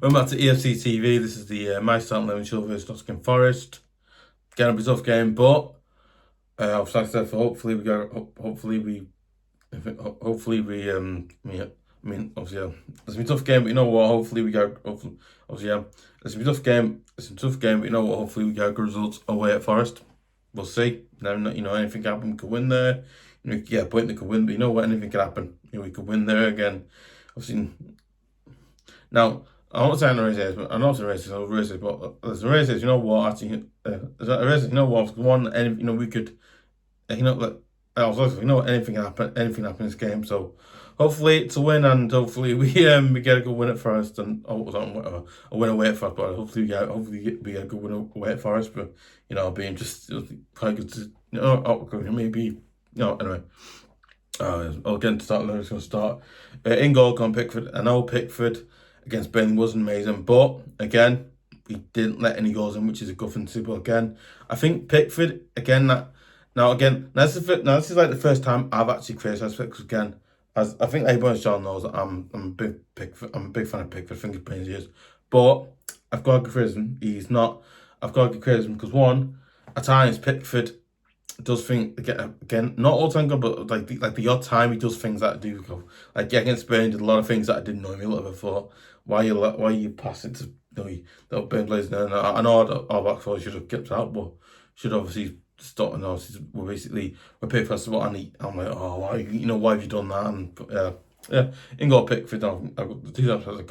Welcome back to EFC TV. This is the My Start 11 show versus Nottingham Forest. Gonna be a tough game, but I've like I said, hopefully we obviously, it's a tough game, but you know what? Hopefully we go. Obviously, it's a tough game. It's a tough game, but you know what? Hopefully we get good results away at Forest. We'll see. Now, you know, anything can happen. We could win there. You know, yeah, point they could win, but you know what? Anything can happen. You know, we could win there again. Obviously, now. I'm not saying the racist, but I'm not saying racist, but there's a racist, you know what, actually, there's a racist, you know what, one, and you know, we could, you know, like, I was like, you know, anything happen in this game, so hopefully it's a win, and hopefully we get a good win at Forest, and a win away at Forest, but hopefully we get a good win away at Forest, but, you know, being just quite good to, you know, maybe, you know, anyway. I'll get into start, let's go start. In goal, gone Pickford, I know Pickford against Burnley wasn't amazing, but again, he didn't let any goals in, which is a good thing to do. But again, I think Pickford again. This is like the first time I've actually criticised Pickford again. As I think everyone knows, I'm a big fan of Pickford. I think he's playing years, but I've got to give criticism. I've got to give criticism because one, at times Pickford does things again, not all the time, but like the odd time he does things that do go. Like against Burnley, did a lot of things that I didn't know him a little bit for. Why you pass it to Burn Blaze? And I know our back four should have kept out, but should obviously stop. And obviously we're Pickford first of all, and I'm like, oh, why have you done that? And yeah, in goal Pickford. I've got the two episodes I've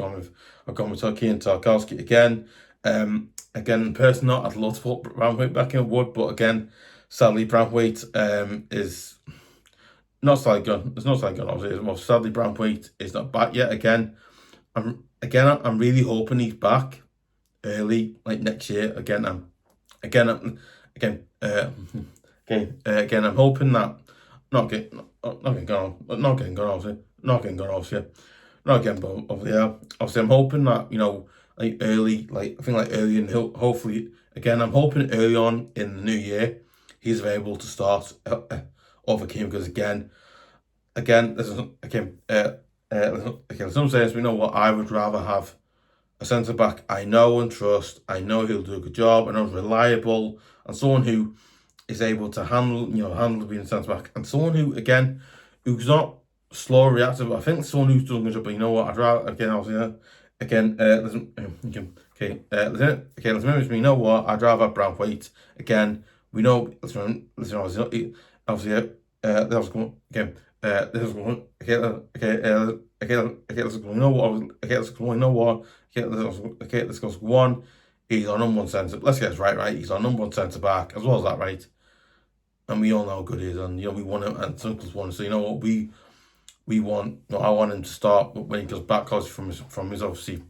gone with Keane Tarkowski again. Again, personally, I'd love to put Branthwaite back in Wood, but again, sadly Branthwaite is not sadly gone. It's not sadly gone. Obviously, well, sadly Branthwaite is not back yet. Again, I'm really hoping he's back early, like next year. I'm hoping that not getting gone, obviously. Obviously, I'm hoping that, you know, like early, like I think like early, and hopefully again, I'm hoping early on in the new year he's able to start over Keane, because again, some saying, we know what, I would rather have a centre back I know and trust. I know he'll do a good job. I know he's reliable, and someone who is able to handle being a centre back, and someone who who's not slow reactive. I think someone who's doing a good job. But you know what? I'd rather let's remember me. You know what? I'd rather have Branthwaite again. We know. Obviously, that was going again. This is going. Let's go. You know what? Let's go. You know what? Let's go. One. He's our number one centre. Let's get this right. He's our number one centre back, as well as that, right? And we all know how good he is, and you know we want him, and Uncle's won. So you know what we want. You know, I want him to start when he goes back, because from his obviously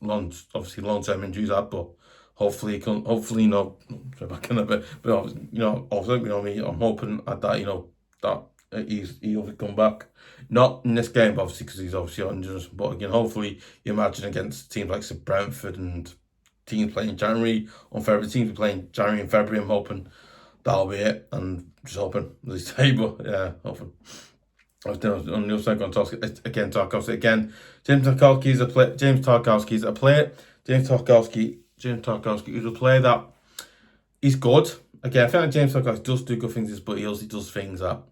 long-term injuries, but hopefully he can. Hopefully, you know, back in a bit, but you know, also, you know me. I'm hoping at that, you know, that he'll come back. Not in this game, obviously, because he's obviously injured. But again, hopefully, you imagine against teams like Brentford and teams playing January or February. Teams playing January and February. I'm hoping that'll be it, and just hoping they stay. But yeah, hoping. I was on the other side going Tarkowski again. James Tarkowski is a player. James Tarkowski is a player that he's good. Again, I feel like James Tarkowski does do good things, but he also does things that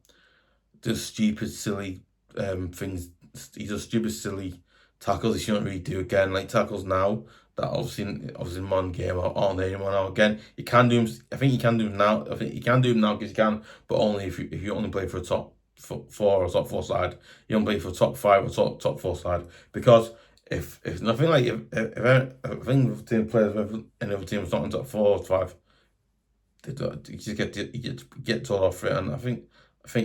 does stupid, silly things. He does stupid, silly tackles he shouldn't really do. Again, like tackles now that obviously in one game aren't there anymore now. Again, you can do them. I think you can do them now. I think you can do them now because you can, but only if you only play for a top four or top four side. You don't play for top five or top four side, because if nothing like if I think the team players with another team is not in top 4 or 5, you just get told off for it. And I think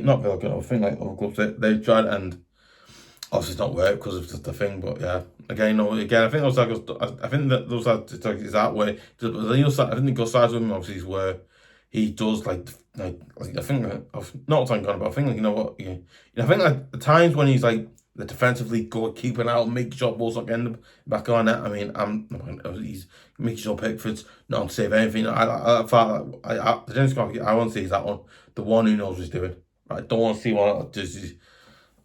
not very good. I think like other clubs they tried, and obviously it's not worked because of the thing. But yeah, again, I think those I think that those is that way. I think the good sides with him obviously is where he does like I think not talking about, but I think you know what, I think like the times when he's like the defensively good, keeping out, make shot balls like end back on it. I mean, he's making sure Pickford's not to save anything. I want to see is that one, the one who knows what he's doing. I don't want to see one that does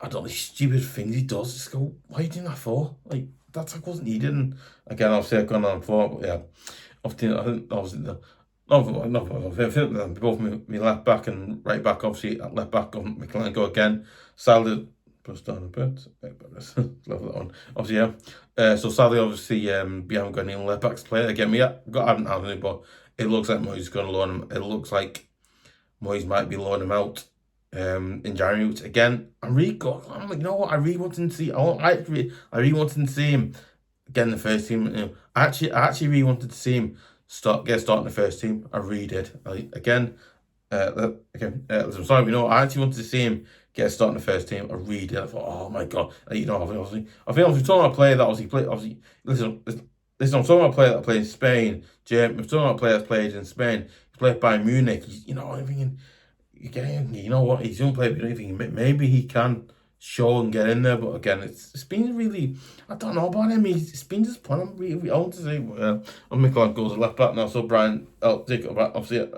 I don't know, stupid things he does. Just go, why are you doing that for? Like, that tackle wasn't needed. And again, obviously I've gone on for, but yeah, obviously I think obviously I think that both me left back and right back, obviously at left back on Mykolenko again. Sadly, press down a bit. Level that on. Obviously, yeah. So sadly, obviously, we haven't got any left backs to play again. We haven't had any, but it looks like Moyes is going to loan him. It looks like Moyes might be loaning him out in January. Which again, I'm like, you know what? I really wanted to see. I really wanted to see him get in the first team. You know, I actually really wanted to see him get started in the first team. I really did. I'm sorry, you know, I actually wanted to see him get started in the first team. I really did. I thought, oh my god, you know, obviously talking about a player that obviously played. Obviously, listen, I'm talking about a player that played in Spain. I'm talking about a player that played in Spain. He played by Munich. You know, I'm thinking, you know what? He's young player. But I'm thinking maybe he can show and get in there. But again, it's been really, I don't know about him. It's been disappointing. I'm really, I want to say, I'm Mykolenko goes left back now. So Brien, Jacob, obviously.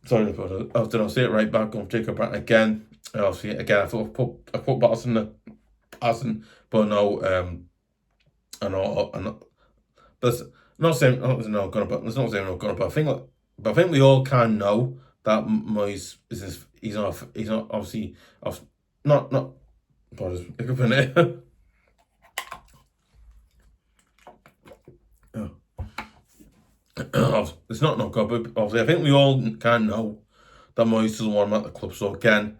Sorry, I was say it right back on Jacob Brien again. Obviously, again, I thought I put Patterson, but no, I know, but not saying there's no gonna, but there's not saying no gonna, but I think we all can know that Moyes he's not obviously not what is it? It's not good, but obviously I think we all can know that Moyes doesn't want him at the club. So again,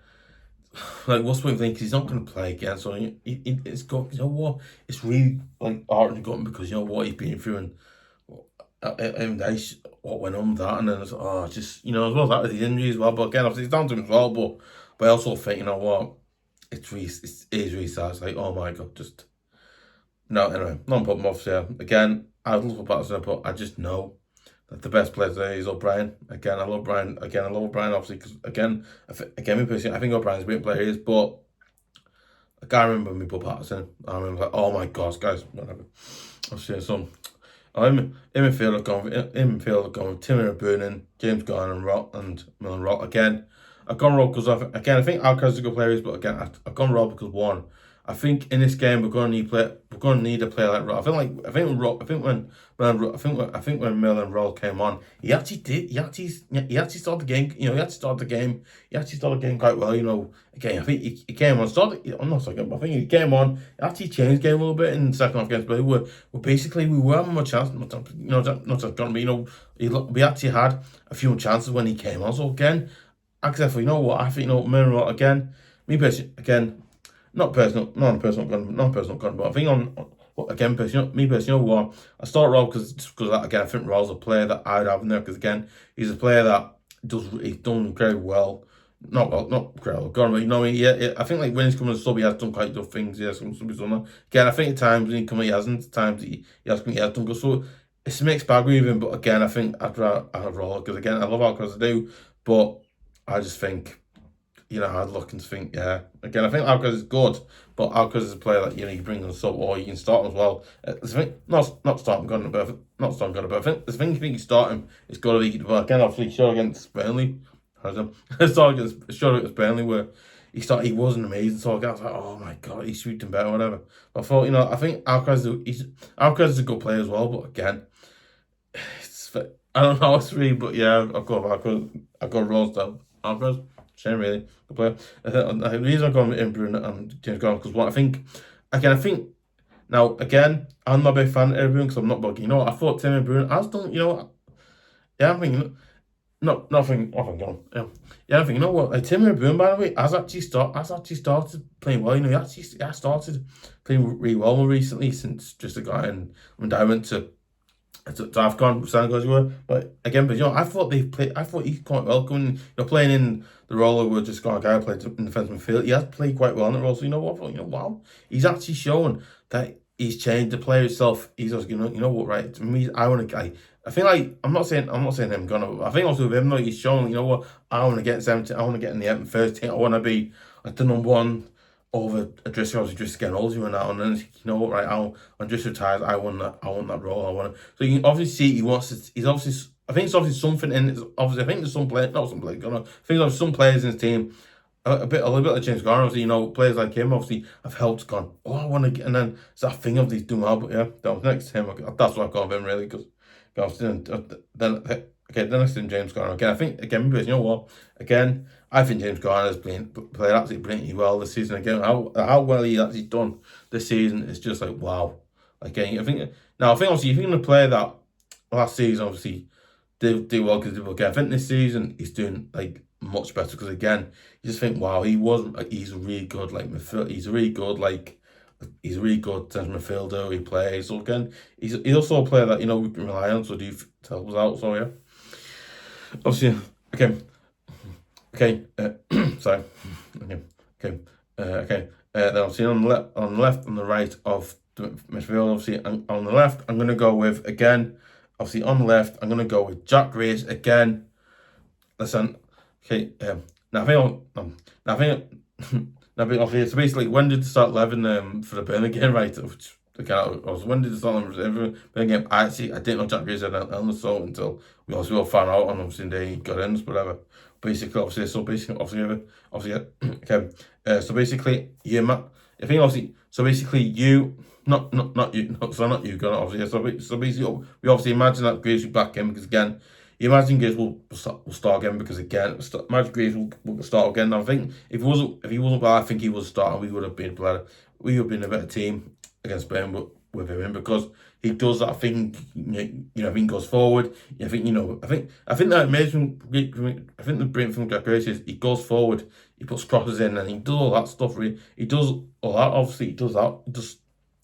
like what's the point of thinking he's not going to play again? So it's got, you know what? It's really like hard to gut because you know what he's been through and what went on with that, and then it's just, you know, as well as that with the injury as well. But again, obviously it's down to him as well. But I also think, you know what, it is really sad. It's like, oh my god, just no. Anyway, not problem. Obviously, again, I love for Patterson, but I just know that the best player today is O'Brien. Again, I love Brien. Again, I love O'Brien, obviously, because me personally, I think O'Brien's a great player. He is, but I can't remember me put Patterson. I remember like, oh my gosh, guys, whatever. Obviously, so I'm in midfield going Tim Iroegbunam, James Garner and Rohl again. I've gone Rohl because I think Alcaraz is a good player, but again I've gone Rohl because one, I think in this game we're going to need a player like Rohl. I think when Mill and Rohl came on, he actually started the game. You know, he started the game quite well. You know, again I think he came on, I'm not saying, I think he came on, he actually changed the game a little bit in the second half against Beto. We were having more chances. You know, not just gonna be. You know, we actually had a few chances when he came on. So again, except for, you know what, I think, you know, Mill and Rohl again. Me personally, again. Not a personal gun, but I think again, me personally, you know what? I start Rohl because again, I think Rohl's a player that I'd have in there because again, he's a player that he's done very well. Not very well, gone, but you know, I think like when he's coming to sub, he has done quite good things. Yeah, some subs done that. Again, I think at times when he come, he hasn't. At times he has done good. So it's a mixed bag with him. But again, I think I'd rather have Rohl because again, I love Alcaraz, I do, but I just think, you know, I'd look and think, yeah. Again, I think Alcaraz is good, but Alcaraz is a player that, you know, you bring on sub or you can start him as well. I think not starting Gunner, but I think the thing you think you start him, it's got to be, well, again, obviously, sure against Burnley. Started against Burnley where he wasn't amazing. So I was like, oh my god, he's shooting better, whatever. But I thought, you know, I think Alcaraz is a good player as well, but again, I don't know, it's really, but yeah, I've got Rohl down. Alcaraz. Shame, really. Good player. The reason I've gone with Iroegbunam and James Garner because I think now again, I'm not a big fan of Iroegbunam because I'm not bugging. You know what? I thought Tim Iroegbunam, I was done, you know what? Yeah, I'm thinking, nothing gone. Yeah, I'm thinking, you know what? Like, Tim Iroegbunam, by the way, has actually started playing well. You know, he started playing really well recently since just a guy, and when I went to AFCON, Senegal as well. But again, you know, I thought he's quite well coming, you know, playing in the role where just got a guy who played in defence midfield. He has played quite well in the role. So you know what? You know, wow, he's actually shown that he's changed the player himself. He's just, you know what, right? To me, I want a guy. I think like I'm not saying him gonna. I think also with him though, he's shown, you know what, I want to get 17. I want to get in the first team. I want to be like the number one over Adriss. Obviously just getting older and that, and then, you know what, right, when Adriss retires, I want that role. I want it. So you can obviously see I think it's obviously something in it. Obviously I think there's some players, not some players, I think there's some players in his team a little bit like James Garner, obviously, you know, players like him obviously have helped gone, oh, I want to get, and then it's that thing of these doing well, but yeah, that was next to him. That's what I've got of him really, because then okay, the next to him, James Garner. Again, I think again, because you know what, again, I think James Garner has played absolutely brilliantly well this season. Again, how well he actually done this season is just like wow. Again, I think obviously if you're going to play that last season, obviously did well because again, I think this season he's doing like much better because again, you just think wow, he's really good like midfield. He's really good central midfielder. He plays so again. He's also a player that you know we can rely on to help us out. So yeah, obviously okay, sorry, okay, okay. Then obviously on the left, and the right of the midfield. Obviously on the left, I'm gonna go with again. Obviously on the left, I'm gonna go with Jack Grealish again. Listen, okay. Now I think now I think now okay. So basically, when did they start 11 for the Burnley game, right? Which again, when did they start for the Burnley game? I didn't know Jack Grealish had an illness so until we all found out on obviously they got in, whatever. Basically, obviously, okay. So basically, I think obviously, so basically you. Not you, not you, Gunnar, obviously. So basically, we obviously imagine that Grealish will back in because again, you imagine Grealish will start again because again, imagine Grealish will start again. I think if he wasn't well, I think he would start and we would have been better. We would have been a better team against Spain with him because he does that thing. You know, I think goes forward. I think I think that amazing. I think the brilliant thing with Grealish is he goes forward. He puts crosses in and he does all that stuff. Really, he does all that. Obviously, he does that.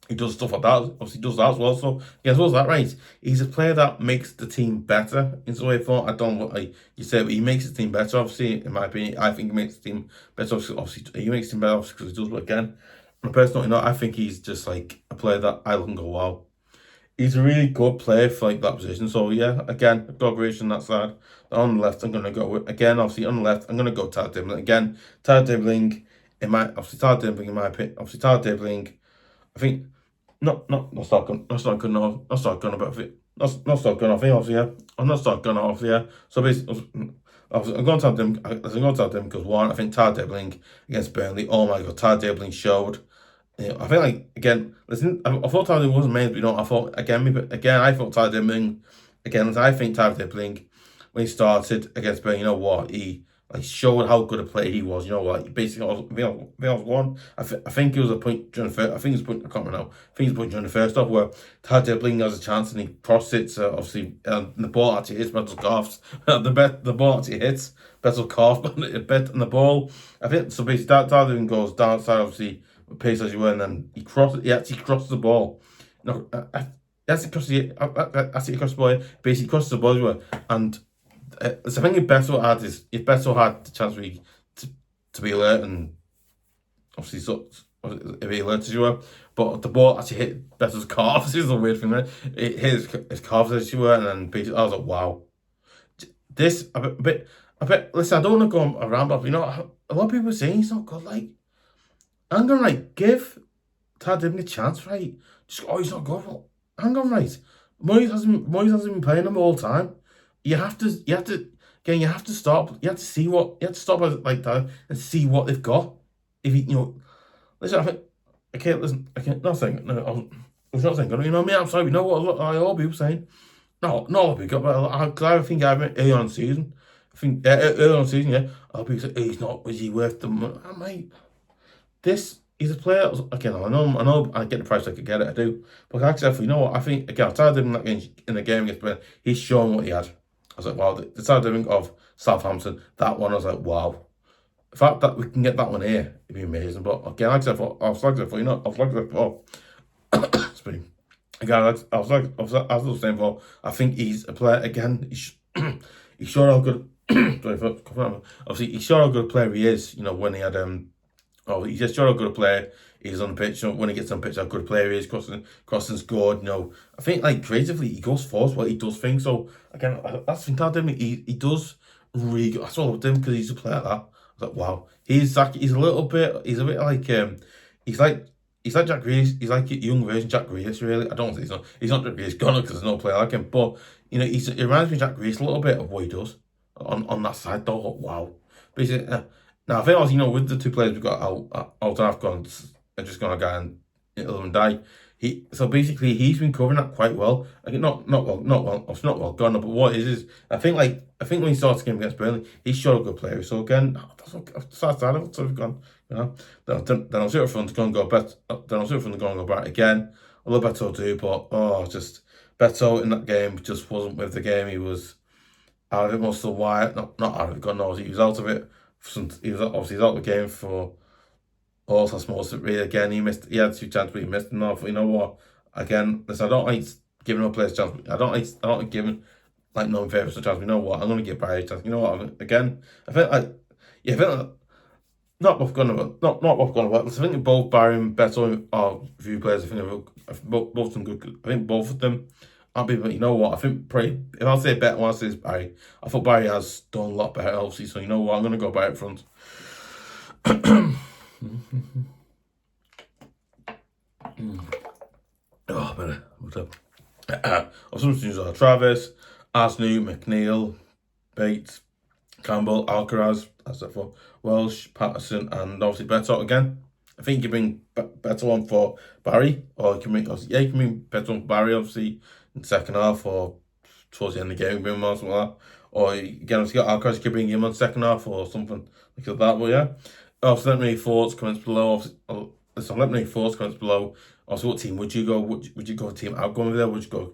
He does stuff like that. Obviously, he does that as well. So, yeah, as well as that, right? He's a player that makes the team better. In some way, I don't know what you say, but he makes the team better. Obviously, in my opinion, I think he makes the team better. Obviously, he makes the team better because he does. But again, on a personal note, I think he's just like a player that I look and go, wow, he's a really good player for like that position. So yeah, again, I've got Grealish on that side. On the left, I'm gonna go with again. Obviously, on the left, I'm gonna go Tad Dibling again. Tad Dibling, Tad Dibling in my opinion. Obviously, Tad Dibling. I think. Not start gun. Not start gun off. Not start gun about it. Not start gun off. Obviously, yeah. I'm not start gun off. Yeah. So basically, I'm going to tell them. I'm going to tell them because one, I think Tad Dibling against Burnley. Oh my god, Tad Dibling showed. You know, I feel like again. Listen, I thought Tad Dibling wasn't made, but you know, I thought again. I thought Tad Dibling again. I think Tad Dibling when he started against Burnley. You know what he. Like showed how good a player he was, you know what? Basically, I was one. I think it was a point during the first. I think it was a point. I can't remember now. I think it was a point during the first half where Tad Dibling has a chance and he crossed it. So obviously, the ball actually hits Beto's calves. The ball actually hits Beto's calf, and the ball. I think so. Basically, Tad Dibling goes downside, obviously, with pace as you were, and then he crosses. He actually crosses the ball. No, that's across the. That's across the ball. Basically, crosses the ball, and. So I think if Beto had the chance to be alert and obviously if he alerted you were, but the ball actually hit Beto's calves is the weird thing there. It hit his calves as you were, and then basically I was like, wow, this a bit. Listen, I don't want to go around, but you know, a lot of people are saying he's not good. Like I'm gonna give Tad Dibling a chance, right? He's not good. Well, hang on, right? Moyes hasn't been playing him all the time. You have to stop. You have to see what you have to stop like that and see what they've got. If listen, I think listen, not saying no. I was not saying, you know what I mean? I'm sorry. You know what a lot of people saying? No, not a lot of people, but I think I went early on the season. I think early on the season, yeah. A lot of people say, he's not. Is he worth the money? Mate, he's a player. Again, I know. I get the price I could get it. I do, but actually, you know what? I think again, I started him in the game against Ben. He's shown what he had. I was like, wow, the Tad Dibling of Southampton, that one, I was like, wow. The fact that we can get that one here, it'd be amazing. But again, like I said, I was like, you know, I was like, oh, again, I was saying before, I think he's a player, again, he's sure how good, obviously, he's sure how good a player he is, you know, when he had, he's just sure how good a player he is on the pitch. You know, when he gets on the pitch, how good a player he is, crossing scored. You know, I think like creatively he goes forward. What he does things. So again, that's the thing. He does really good. That's all of him because he's a player like that. I was like, wow, he's a bit like he's like Jack Grealish. He's like a young version Jack Grealish. Really, I don't think he's not Jack Grealish Gunner because there's no player like him. But you know, it reminds me of Jack Grealish a little bit of what he does on that side. Though, wow, basically. Now I think also, with the two players we've got out half gone and just gonna go and let them die. He's been covering that quite well. Like it's not well gone. But what is I think when he starts the game against Burnley, he's sure a good player. So again, that's what starts out of we've gone. Then I'll see it from the gun go bet. Then I'll see it from the gun go back again. I love Beto too, but just Beto in that game just wasn't with the game. He was out of it most of the while. Not out of it. God knows he was out of it. He was obviously out of the game for also most of it. Again, he had 2 chances, but he missed them off. But you know what? Again, listen, I don't like giving up players a chance. I don't like giving knowing favourites a chance. You know what? I'm gonna give Barry a chance. You know what? Again, I feel like not worth going about. Not worth going about. I think both Barry and Beto are few players. I think both of them good. I think both of them aren't people. You know what? I think probably if I'll say Beto, I'll say it's Barry. I thought Barry has done a lot better, obviously. So you know what? I'm gonna go Barry up front. Oh, better. What's up? Some teams are Treavers, Aznou, McNeil, Bates, Compbell, Alcaraz, that's it for Welch, Patterson, and obviously Beto again. I think you bring Beto on for Barry, or you can bring Beto on for Barry, obviously, in the second half, or towards the end of the game, bring him on, something like that. Or again, if you got Alcaraz, you can bring him on second half, or something like that. But yeah. Also, let me know thoughts, comments below. Listen, let me know thoughts, comments below. Also, what team would you go? Would you go team outgoing over there? Would you go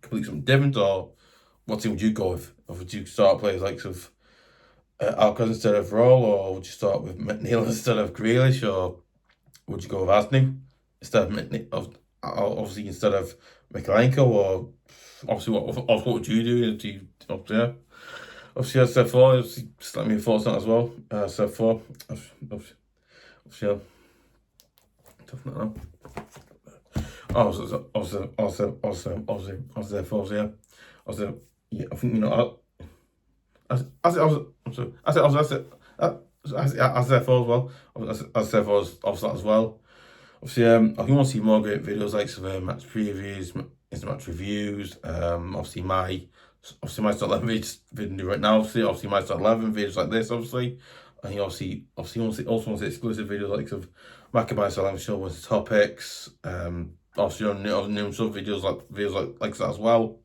complete something different, or what team would you go with? Or would you start players like Alcaraz instead of Rohl, or would you start with McNeil instead of Grealish, or would you go with Aznou instead of McNeil, obviously instead of Mykolenko, or obviously what would you do? Do you obviously, I said 4. Obviously, just let me know thoughts on that as well. I said 4. Obviously, yeah. Tough now. Also, yeah. Also, yeah. I think I said 4 as well. I said 4 off that as well. Obviously, I think want to see more great videos like some match previews, match reviews. Obviously my start 11 video right now. Obviously my start 11 videos like this. Obviously, and he obviously also wants exclusive videos like of Maccabi 11 show with topics. Obviously on new sub videos like that as well.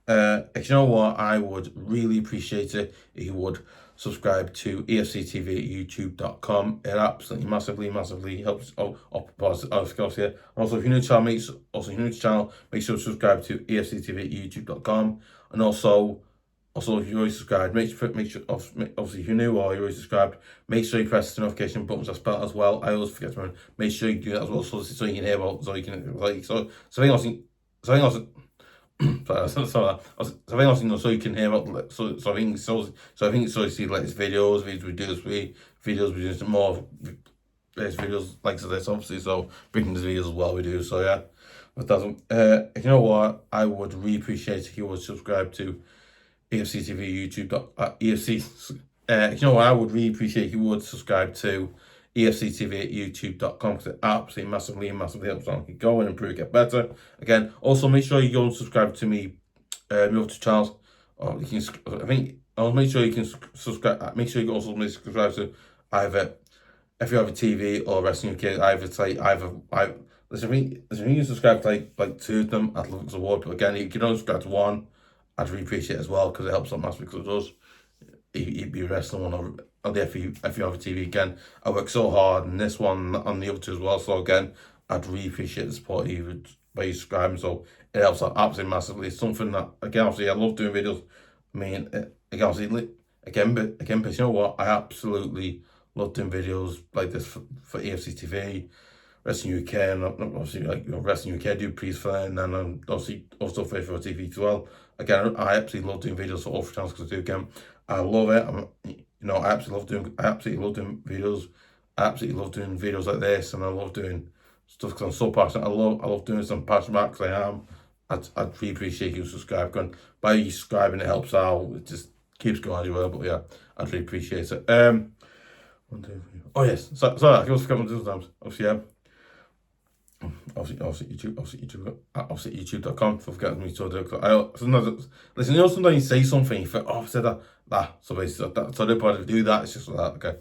If you know what, I would really appreciate it if you would subscribe to EFC TV at youtube.com. It absolutely massively helps. Here. Also, if you're new to the channel, make sure to subscribe to EFC TV at youtube.com. And also if you're already subscribed, make sure obviously if you're new or you're already subscribed, make sure you press the notification buttons as well. I always forget to remember. Make sure you do that as well, so you can hear about, so I you can hear about, I think you see like videos we do some more videos like this, obviously, so bringing these videos as well we do. So yeah, but that's you know what, I would really appreciate if you would subscribe to EFC TV YouTube EFC. You know what, I would really appreciate if you would subscribe to EFC TV at youtube.com, because it absolutely massively helps on keep going, improve, get better. Again, also make sure you go and subscribe to me, my other channels. Or you can, I think, I'll make sure you can subscribe. Make sure you also subscribe to either if you have a TV or Wrestling UK. Listen, if you can subscribe to like 2 of them, I'd love it as a award. But again, if you can only subscribe to 1, I'd really appreciate it as well, because it helps out massively, because it does. You'd be a wrestling one, or if you have a TV. Again, I work so hard on this one, on the other 2 as well. So again, I'd really appreciate the support you by you subscribing. So it helps out absolutely massively. It's something that, again, obviously I love doing videos. I mean, but you know what? I absolutely love doing videos like this for EFC TV, Wrestling UK, and obviously Wrestling UK. I do pre-fire, and then obviously also for TV as well. Again, I absolutely love doing videos for all 3 channels, because I do, again, I love it. I absolutely love doing videos. I absolutely love doing videos like this, and I love doing stuff because I'm so passionate. I love doing some passionate about, because I am. I'd really appreciate you subscribing. By you subscribing, it helps out. It just keeps going as well. But yeah, I'd really appreciate it. 1, 2, 3. Oh yes, sorry, I always forget one of those times. Obviously, yeah. obviously YouTube.com for forgetting me to do it. I sometimes listen. You know, sometimes you say something, you think, oh, I said that. So basically, so I don't bother to do that. It's just like that. Okay.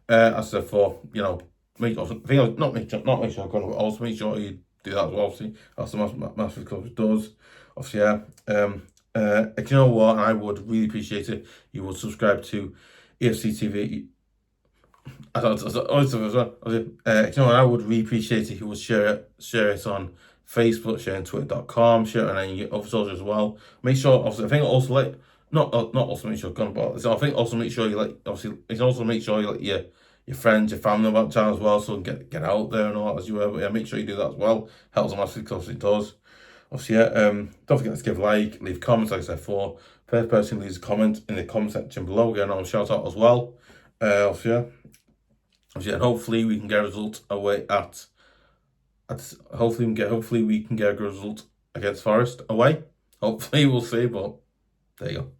As I said for, you know, not make sure I'm going to also make sure you do that as well. Obviously, that's the massive club does. Obviously, yeah. You know what? I would really appreciate it. You would subscribe to EFC TV. You know what? I would really appreciate it if you would share it on Facebook, share it on Twitter.com, share it on any other socials as well. Make sure, obviously, I think also like not also make sure so I think also make sure you like obviously you can also make sure you let your friends, your family about the channel as well, so get out there and all that as you were. But yeah, make sure you do that as well. Helps them massively close it does. Obviously, yeah, don't forget to give a like, leave comments, like I said before. First person leaves a comment in the comment section below, get another shout out as well. Obviously, yeah. Obviously, and hopefully we can get a result away at hopefully we can get a result against Forest away. Hopefully we'll see, but there you go.